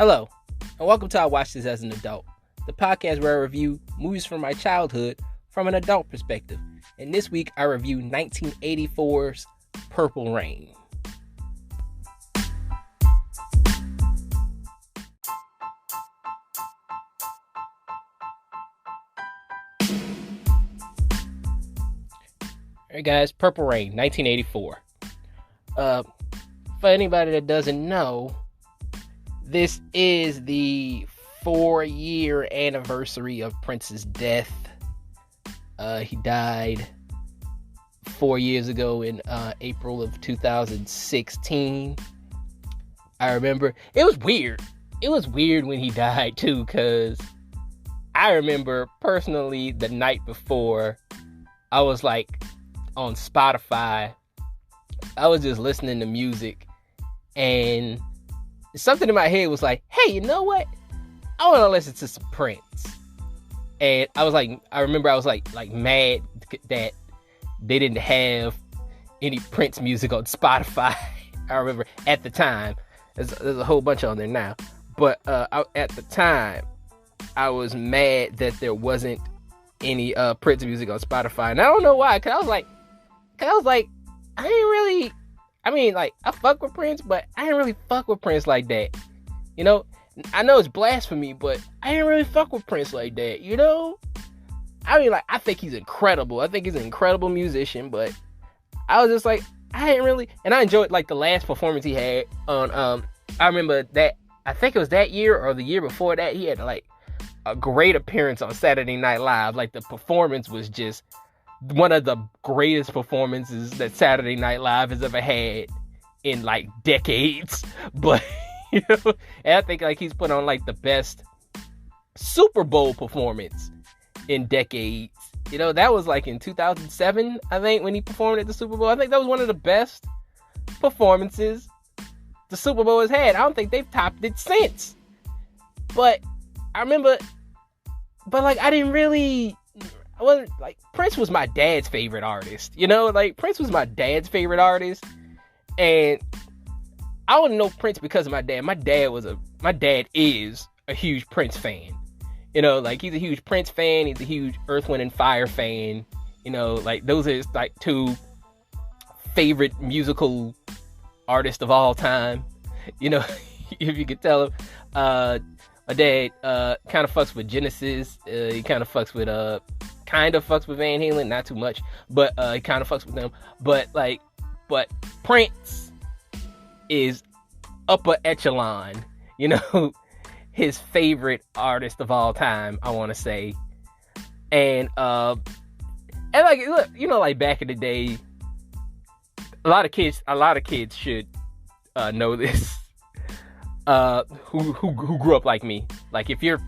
Hello, and welcome to I Watched This as an Adult, the podcast where I review movies from my childhood from an adult perspective. And this week I review 1984's Purple Rain. Alright guys, Purple Rain, 1984. For anybody that doesn't know, this is the 4-year anniversary of Prince's death. He died 4 years ago in April of 2016. I remember, it was weird. It was weird when he died too, because I remember personally the night before, I was like on Spotify. I was just listening to music, and something in my head was like, hey, you know what? I want to listen to some Prince. And I remember I was like mad that they didn't have any Prince music on Spotify. I remember at the time, there's a whole bunch on there now, but at the time, I was mad that there wasn't any Prince music on Spotify. And I don't know why, because I was like, I ain't really, I fuck with Prince, but I ain't really fuck with Prince like that. You know, I know it's blasphemy, but I ain't really fuck with Prince like that, you know? I think he's incredible. I think he's an incredible musician, but I was just like, I ain't really, and I enjoyed like the last performance he had on, I remember that, I think it was that year or the year before that, he had like a great appearance on Saturday Night Live. Like the performance was just one of the greatest performances that Saturday Night Live has ever had in like decades. But you know, and I think like he's put on like the best Super Bowl performance in decades. You know, that was like in 2007, I think, when he performed at the Super Bowl. I think that was one of the best performances the Super Bowl has had. I don't think they've topped it since. But I remember, I wasn't like, Prince was my dad's favorite artist, you know, like Prince was my dad's favorite artist, and I wouldn't know Prince because of my dad. My dad is a huge Prince fan, you know, like he's a huge Prince fan, he's a huge Earth, Wind and Fire fan, you know, like those are his like two favorite musical artists of all time, you know, if you could tell him. My dad kind of fucks with Genesis, he kind of fucks with Van Halen, not too much, but he kind of fucks with them. But Prince is upper echelon, you know, his favorite artist of all time, I want to say. And like, look, you know, like back in the day, a lot of kids should know this. Who grew up like me. Like if you're,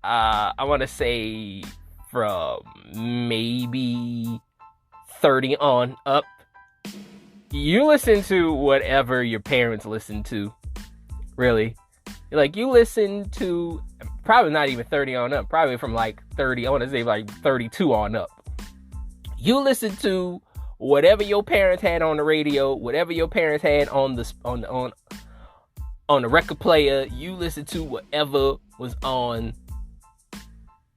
I want to say from maybe 30 on up, you listen to whatever your parents listen to, really. Like you listen to, probably not even 30 on up, probably from like 30, I want to say like 32 on up. You listen to whatever your parents had on the radio, whatever your parents had on the record player, you listen to whatever was on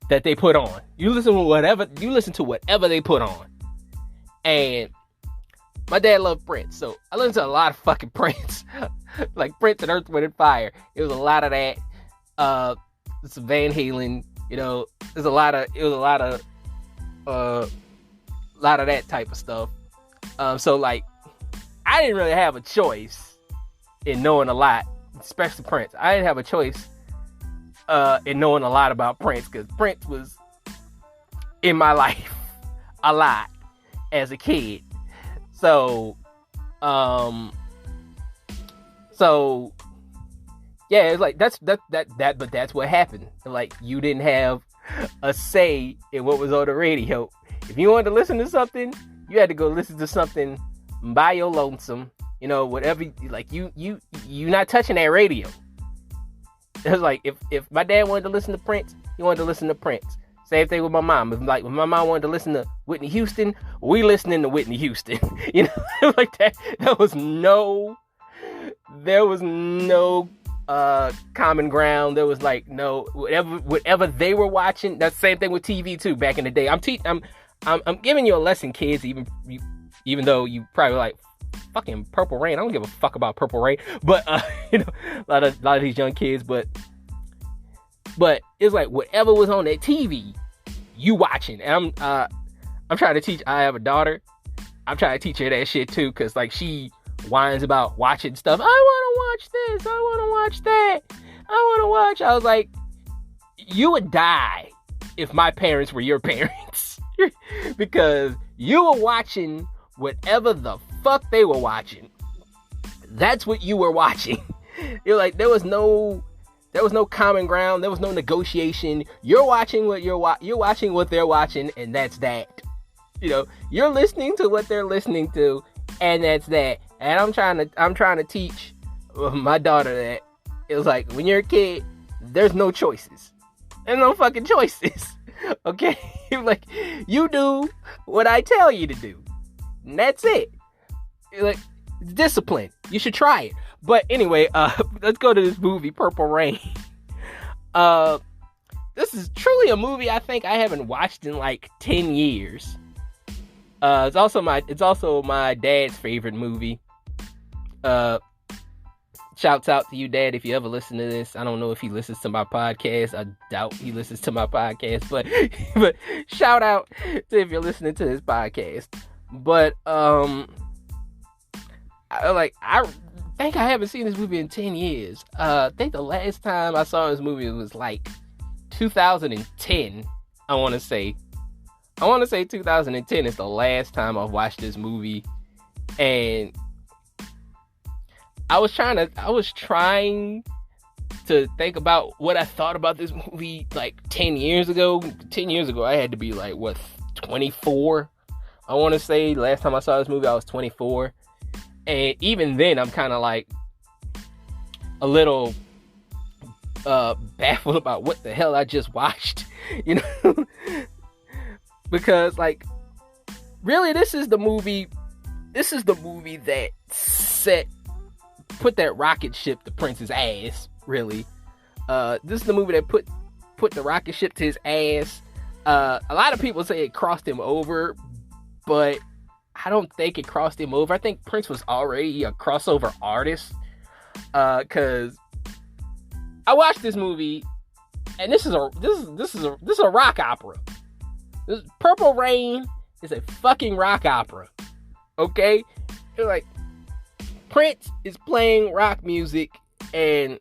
that they put on. You listen to whatever they put on. And my dad loved Prince, so I listened to a lot of fucking Prince. Like Prince and Earth, Wind and Fire. It was a lot of that. Some Van Halen, you know, it was a lot of that type of stuff. So like, I didn't really have a choice in knowing a lot, especially Prince. I didn't have a choice in knowing a lot about Prince, because Prince was in my life a lot as a kid. So yeah, it's like but that's what happened. Like, you didn't have a say in what was on the radio. If you wanted to listen to something, you had to go listen to something by your lonesome. You know, whatever, like you not touching that radio. It was like, if my dad wanted to listen to Prince, he wanted to listen to Prince. Same thing with my mom. If my mom wanted to listen to Whitney Houston, we listening to Whitney Houston. You know, like that. There was no there was no common ground. There was like no whatever they were watching. That's the same thing with TV too. Back in the day, I'm giving you a lesson, kids. Even though you probably like fucking Purple Rain. I don't give a fuck about Purple Rain. But you know, a lot of these young kids. But it's like whatever was on that TV, you watching. And I'm trying to teach. I have a daughter. I'm trying to teach her that shit too, cause like she whines about watching stuff. I want to watch this. I want to watch that. I want to watch. I was like, you would die if my parents were your parents, because you were watching whatever the fuck they were watching. That's what you were watching. You're like, there was no common ground. There was no negotiation. You're watching what you're watching what they're watching, and that's that. You know, you're listening to what they're listening to, and that's that. And I'm trying to teach my daughter that it was like, when you're a kid, there's no choices. There's no fucking choices. Okay? Like, you do what I tell you to do. And that's it. Like, it's discipline. You should try it. But anyway, let's go to this movie, Purple Rain. This is truly a movie I think I haven't watched in like 10 years. It's also my dad's favorite movie. Shouts out to you, Dad, if you ever listen to this. I don't know if he listens to my podcast. I doubt he listens to my podcast, but shout out to if you're listening to this podcast. But I think I haven't seen this movie in 10 years. I think the last time I saw this movie was like 2010. I want to say 2010 is the last time I've watched this movie, and I was trying to think about what I thought about this movie like 10 years ago. 10 years ago, I had to be like, 24? I want to say last time I saw this movie, I was 24. And even then, I'm kind of like a little baffled about what the hell I just watched, you know? Because, like, really, this is the movie that put that rocket ship to Prince's ass, really. This is the movie that put the rocket ship to his ass. A lot of people say it crossed him over, but I don't think it crossed him over. I think Prince was already a crossover artist. Cause I watched this movie, and this is a rock opera. This Purple Rain is a fucking rock opera. Okay? It's like Prince is playing rock music, and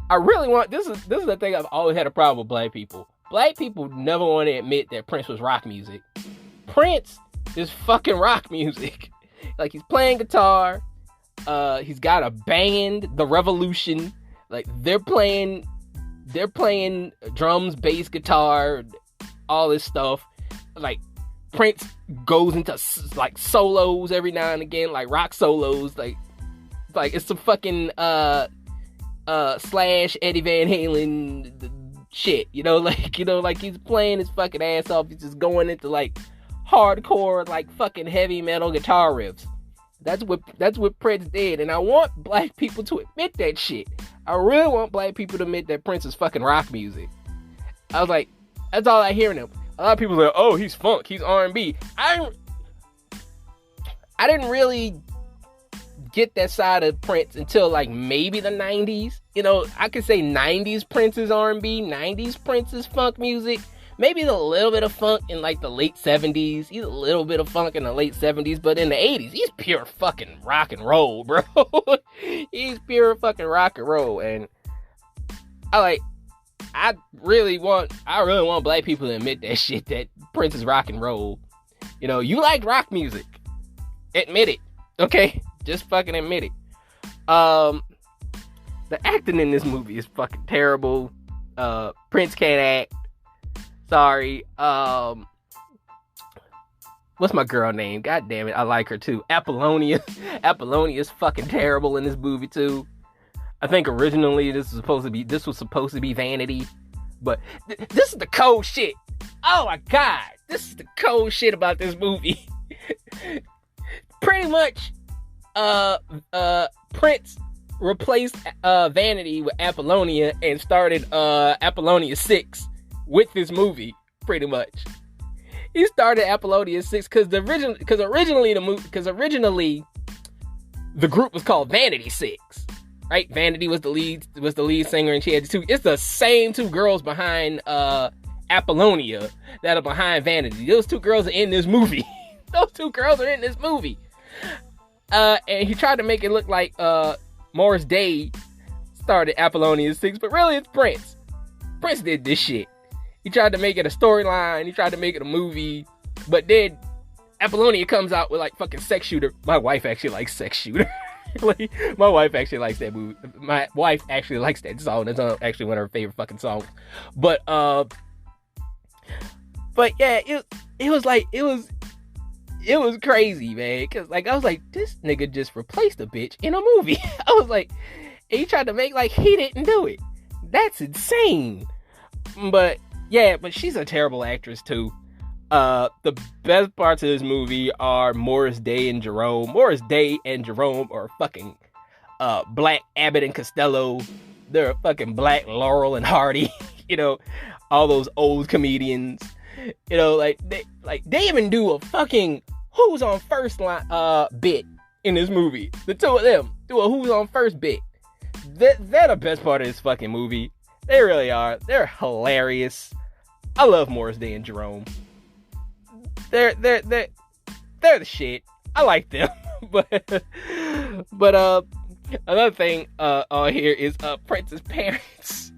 I really want this is the thing I've always had a problem with black people. Black people never want to admit that Prince was rock music. Prince is fucking rock music. Like, he's playing guitar. He's got a band, The Revolution. Like, they're playing drums, bass, guitar, all this stuff. Like, Prince goes into like solos every now and again, like rock solos. Like it's some fucking Slash Eddie Van Halen shit. Like he's playing his fucking ass off. He's just going into like hardcore, like fucking heavy metal guitar riffs. That's what Prince did, and I want black people to admit that shit. I really want black people to admit that Prince is fucking rock music. I was like, that's all I hear in him. A lot of people are like, oh, he's funk, he's R&B. I didn't really get that side of Prince until like maybe the 90s. You know, I could say 90s Prince is R&B, 90s Prince is funk music. Maybe a little bit of funk in like the late 70s. He's a little bit of funk in the late 70s, but in the 80s, he's pure fucking rock and roll, bro. He's pure fucking rock and roll, and I really want black people to admit that shit, that Prince is rock and roll. You know, you like rock music. Admit it. Okay? Just fucking admit it. The acting in this movie is fucking terrible. Prince can't act. Sorry. What's my girl name? God damn it, I like her too. Apollonia. Apollonia is fucking terrible in this movie too. I think originally this was supposed to be Vanity, but this is the cold shit. Oh my god, this is the cold shit about this movie. Pretty much, Prince replaced Vanity with Apollonia and started Apollonia 6 with this movie, pretty much. He started Apollonia 6 because originally the group was called Vanity 6. Right? Vanity was the lead singer, and she had it's the same two girls behind Apollonia that are behind Vanity. Those two girls are in this movie. And he tried to make it look like Morris Day started Apollonia 6, but really it's Prince. Prince did this shit. He tried to make it a storyline, he tried to make it a movie, but then Apollonia comes out with like fucking Sex Shooter. My wife actually likes Sex Shooter. My wife actually likes that movie. My wife actually likes that song. That's actually one of her favorite fucking songs. But yeah, it was crazy, man. Cause like I was like, this nigga just replaced a bitch in a movie. I was like, he tried to make like he didn't do it. That's insane. But yeah, but she's a terrible actress too. The best parts of this movie are Morris Day and Jerome. Morris Day and Jerome are fucking black Abbott and Costello. They're fucking black Laurel and Hardy. You know, all those old comedians. You know, like they even do a fucking who's on first line bit in this movie. The two of them do a who's on first bit. They're the best part of this fucking movie. They really are. They're hilarious. I love Morris Day and Jerome. They're the shit. I like them. but another thing on here is Prince's parents.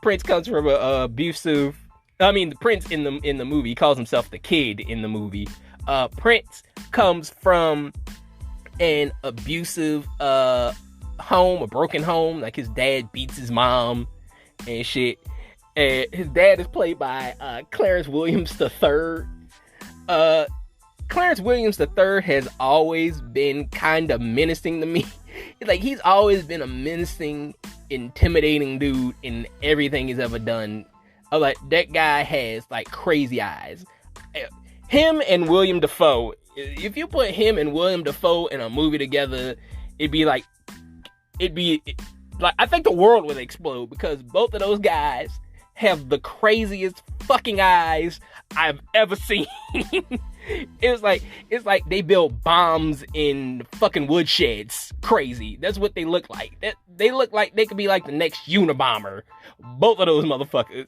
Prince comes from a abusive. I mean, the Prince in the movie, he calls himself the kid in the movie. Prince comes from an abusive home, a broken home. Like his dad beats his mom and shit. And his dad is played by Clarence Williams III. Clarence Williams III has always been kind of menacing to me. Like, he's always been a menacing, intimidating dude in everything he's ever done. Like, that guy has, like, crazy eyes. Him and William Dafoe, if you put him and William Dafoe in a movie together, I think the world would explode, because both of those guys have the craziest fucking eyes I've ever seen. It's like they build bombs in fucking woodsheds. Crazy. That's what they look like. They look like they could be like the next Unabomber. Both of those motherfuckers.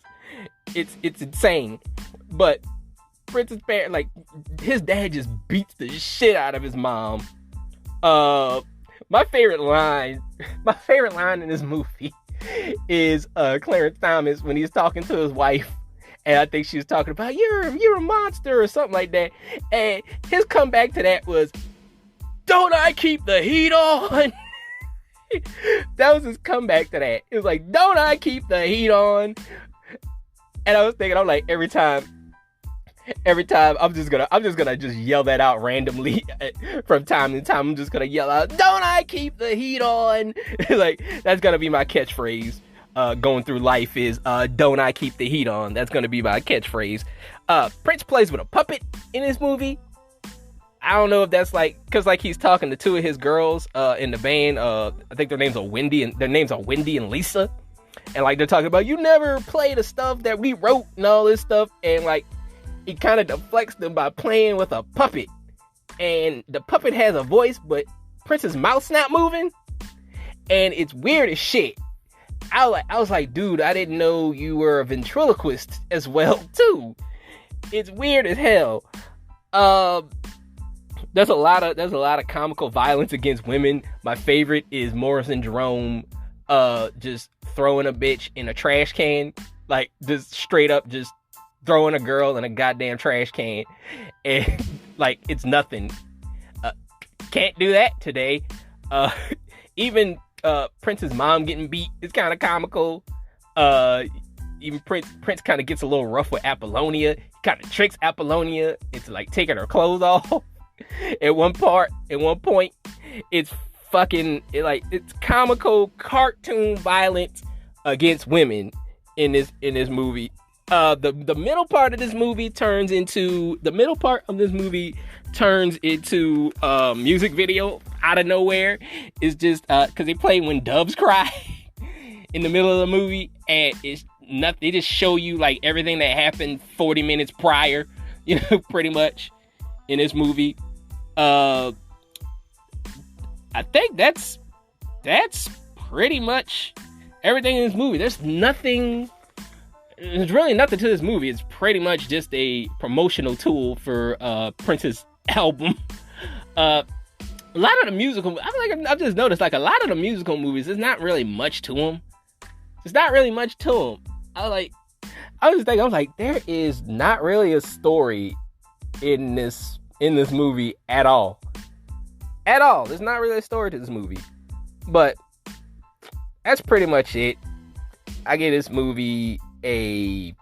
It's insane. But Prince's parent, like, his dad just beats the shit out of his mom. My favorite line in this movie is Clarence Thomas when he's talking to his wife, and I think she was talking about you're a monster or something like that, and his comeback to that was, "Don't I keep the heat on?" That was his comeback to that. It was like, "Don't I keep the heat on?" And I was thinking, I'm like, every time I'm just gonna yell that out randomly from time to time. I'm just gonna yell out, "Don't I keep the heat on?" Like, that's gonna be my catchphrase going through life is "Don't I keep the heat on?" That's gonna be my catchphrase. Prince plays with a puppet in this movie. I don't know if that's because he's talking to two of his girls in the band. I think their names are Wendy and Lisa, and like they're talking about, you never play the stuff that we wrote and all this stuff, and like he kind of deflects them by playing with a puppet, and the puppet has a voice, but Prince's mouth's not moving, and it's weird as shit. I was like, dude, I didn't know you were a ventriloquist as well too. It's weird as hell. There's a lot of comical violence against women. My favorite is Morris and Jerome just throwing a bitch in a trash can, like just straight up just throwing a girl in a goddamn trash can, and like it's nothing. Can't do that today. Even Prince's mom getting beat is kind of comical. Even Prince kind of gets a little rough with Apollonia. He kind of tricks Apollonia into like taking her clothes off. At one point, it's comical cartoon violence against women in this movie. The middle part of this movie turns into music video out of nowhere. It's just because they play When Doves Cry in the middle of the movie, and it's nothing. They just show you like everything that happened 40 minutes prior, pretty much in this movie. I think that's pretty much everything in this movie. There's really nothing to this movie. It's pretty much just a promotional tool for Prince's album. A lot of the musical, I've just noticed, like, a lot of the musical movies, there's not really much to them. There's not really much to them. I was like, there is not really a story in this movie at all. At all. There's not really a story to this movie. But that's pretty much it. I give this movie I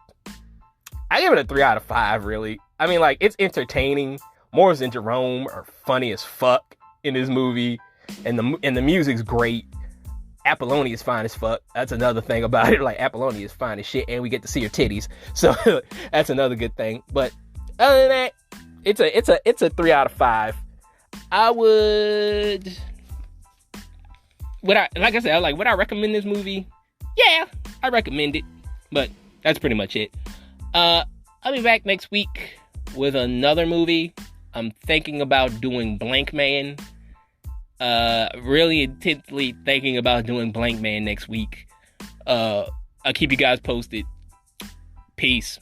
give it a 3 out of 5, really. I mean, like, it's entertaining. Morris and Jerome are funny as fuck in this movie. And the music's great. Apollonia is fine as fuck. That's another thing about it. Like, Apollonia is fine as shit, and we get to see her titties. So that's another good thing. But other than that, it's a 3 out of 5. Would I recommend this movie? Yeah, I recommend it. But that's pretty much it. I'll be back next week with another movie. I'm thinking about doing Blank Man. Really intensely thinking about doing Blank Man next week. I'll keep you guys posted. Peace.